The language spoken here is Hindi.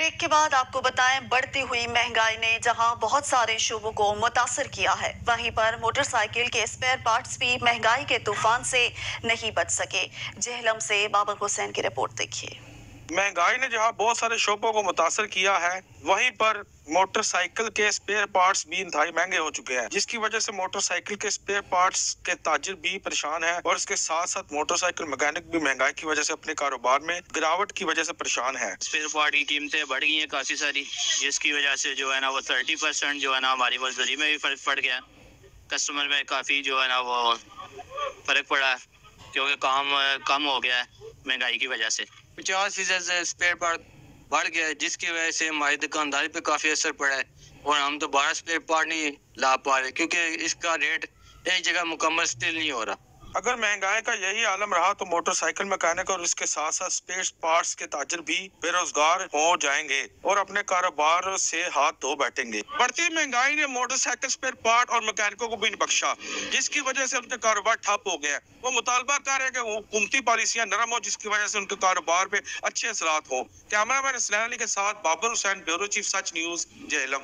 ब्रेक के बाद आपको बताएं, बढ़ती हुई महंगाई ने जहां बहुत सारे शोबों को मुतासर किया है, वहीं पर मोटरसाइकिल के स्पेयर पार्ट्स भी महंगाई के तूफान से नहीं बच सके। जेहलम से बाबर हुसैन की रिपोर्ट देखिए। महंगाई ने जहां बहुत सारे शोबों को मुतासर किया है, वहीं पर मोटरसाइकिल के स्पेयर पार्ट्स भी इंतहाई महंगे हो चुके हैं, जिसकी वजह से मोटरसाइकिल के स्पेयर पार्ट्स के ताजिर भी परेशान हैं और इसके साथ साथ मोटरसाइकिल मैकेनिक भी महंगाई की वजह से अपने कारोबार में गिरावट की वजह से परेशान है। स्पेयर पार्ट की कीमतें बढ़ गई हैं काफी सारी, जिसकी वजह से जो है ना वो 30% जो है ना हमारी मजदूरी में भी फर्क पड़ गया। कस्टमर में काफी जो है ना वो फर्क पड़ा है, क्योंकि काम कम हो गया है महंगाई की वजह से। 50% स्पेयर पार्ट बढ़ गया है, जिसकी वजह से हमारी दुकानदारी पे काफी असर पड़ा है और हम दोबारा स्पेयर पार्ट नहीं ला पा रहे, क्योंकि इसका रेट एक जगह मुकम्मल स्टिल नहीं हो रहा। अगर महंगाई का यही आलम रहा तो मोटरसाइकिल मैकेनिक और इसके साथ साथ स्पेयर पार्ट्स के ताजिर भी बेरोजगार हो जाएंगे और अपने कारोबार से हाथ धो बैठेंगे। बढ़ती महंगाई ने मोटरसाइकिल स्पेयर पार्ट और मैकेनिकों को भी नहीं बख्शा, जिसकी वजह से उनके कारोबार ठप हो गए। वो मुतालबा कर रहे हैं कि हुकूमती पॉलिसियां नरम हो, जिसकी वजह से उनके कारोबार पे अच्छे असरात हो। कैमरामैन इस्लाम अली के साथ बाबर हुसैन, ब्यूरो चीफ, सच न्यूज, जेहलम।